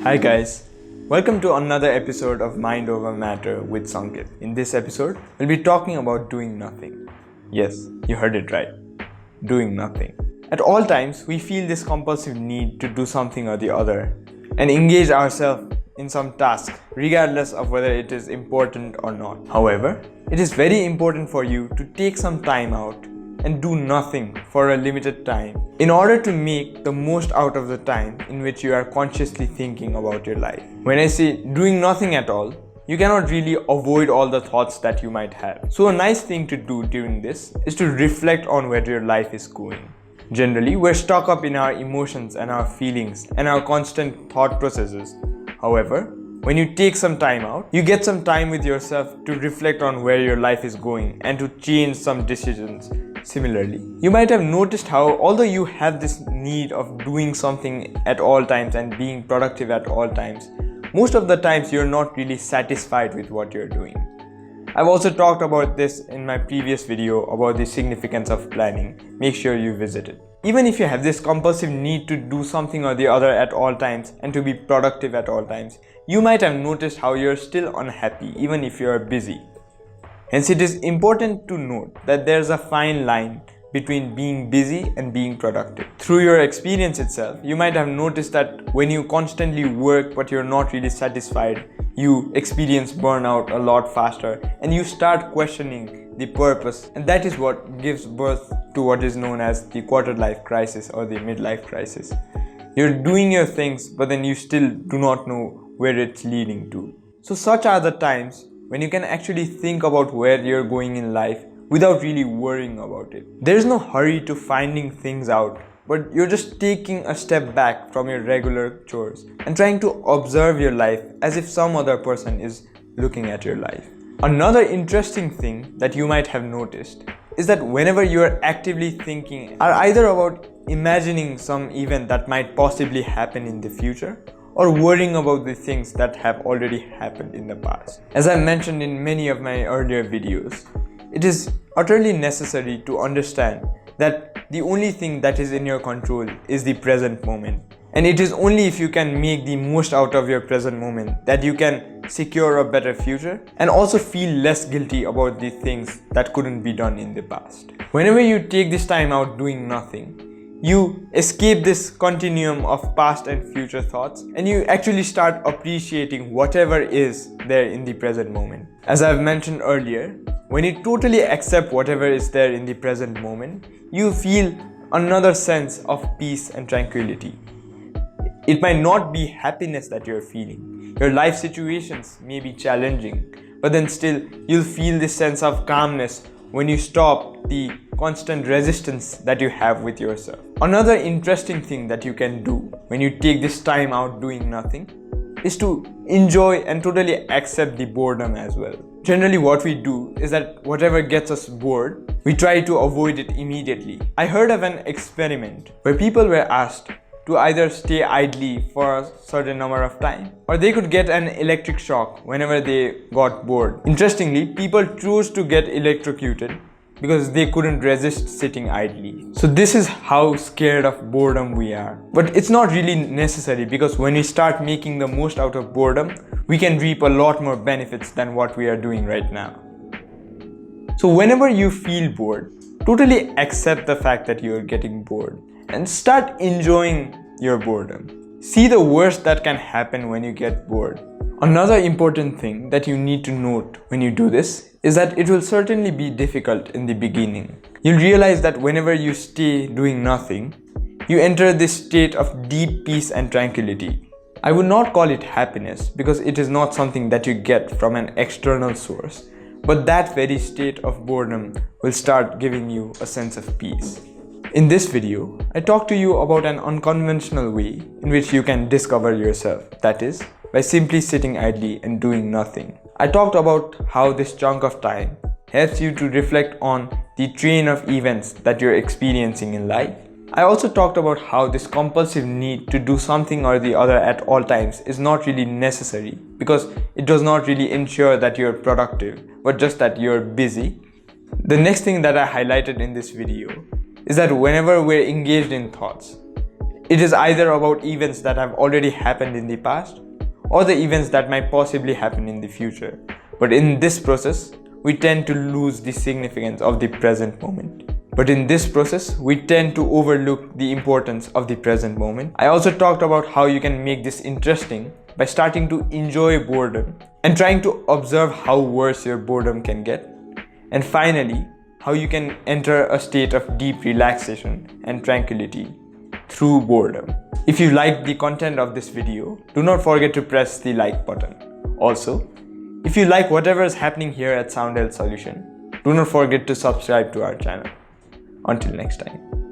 Hi guys, welcome to another episode of Mind Over Matter with Sanket. In this episode, we'll be talking about doing nothing. Yes, you heard it right. Doing nothing. At all times, we feel this compulsive need to do something or the other and engage ourselves in some task, regardless of whether it is important or not. However, it is very important for you to take some time out and do nothing for a limited time in order to make the most out of the time in which you are consciously thinking about your life. When I say doing nothing at all, you cannot really avoid all the thoughts that you might have. So a nice thing to do during this is to reflect on where your life is going. Generally, we're stuck up in our emotions and our feelings and our constant thought processes. However, when you take some time out, you get some time with yourself to reflect on where your life is going and to change some decisions. Similarly, you might have noticed how although you have this need of doing something at all times and being productive at all times, most of the times you're not really satisfied with what you're doing. I've also talked about this in my previous video about the significance of planning. Make sure you visit it. Even if you have this compulsive need to do something or the other at all times and to be productive at all times, you might have noticed how you're still unhappy even if you're busy. Hence, it is important to note that there's a fine line between being busy and being productive. Through your experience itself, you might have noticed that when you constantly work but you're not really satisfied, you experience burnout a lot faster and you start questioning the purpose, and that is what gives birth to what is known as the quarter-life crisis or the midlife crisis. You're doing your things but then you still do not know where it's leading to. So such are the times when you can actually think about where you're going in life without really worrying about it. There is no hurry to finding things out, but you're just taking a step back from your regular chores and trying to observe your life as if some other person is looking at your life. Another interesting thing that you might have noticed is that whenever you are actively thinking are either about imagining some event that might possibly happen in the future or worrying about the things that have already happened in the past. As I mentioned in many of my earlier videos, it is utterly necessary to understand that the only thing that is in your control is the present moment. And it is only if you can make the most out of your present moment that you can secure a better future and also feel less guilty about the things that couldn't be done in the past. Whenever you take this time out doing nothing, you escape this continuum of past and future thoughts and you actually start appreciating whatever is there in the present moment. As I've mentioned earlier, when you totally accept whatever is there in the present moment, you feel another sense of peace and tranquility. It might not be happiness that you're feeling. Your life situations may be challenging, but then still you'll feel this sense of calmness when you stop the constant resistance that you have with yourself. Another interesting thing that you can do when you take this time out doing nothing is to enjoy and totally accept the boredom as well. Generally what we do is that whatever gets us bored, we try to avoid it immediately. I heard of an experiment where people were asked to either stay idly for a certain number of time or they could get an electric shock whenever they got bored. Interestingly, people chose to get electrocuted because they couldn't resist sitting idly. So this is how scared of boredom we are. But it's not really necessary because when we start making the most out of boredom, we can reap a lot more benefits than what we are doing right now. So whenever you feel bored, totally accept the fact that you're getting bored and start enjoying your boredom. See the worst that can happen when you get bored. Another important thing that you need to note when you do this is that it will certainly be difficult in the beginning. You'll realize that whenever you stay doing nothing, you enter this state of deep peace and tranquility. I would not call it happiness because it is not something that you get from an external source, but that very state of boredom will start giving you a sense of peace. In this video, I talked to you about an unconventional way in which you can discover yourself, that is, by simply sitting idly and doing nothing. I talked about how this chunk of time helps you to reflect on the train of events that you're experiencing in life. I also talked about how this compulsive need to do something or the other at all times is not really necessary because it does not really ensure that you're productive, but just that you're busy. The next thing that I highlighted in this video is that whenever we're engaged in thoughts, It is either about events that have already happened in the past or the events that might possibly happen in the future. But in this process, we tend to lose the significance of the present moment. We tend to overlook the importance of the present moment. I also talked about how you can make this interesting by starting to enjoy boredom and trying to observe how worse your boredom can get. And finally, how you can enter a state of deep relaxation and tranquility through boredom. If you liked the content of this video, do not forget to press the like button. Also, if you like whatever is happening here at Sound Health Solution, do not forget to subscribe to our channel. Until next time.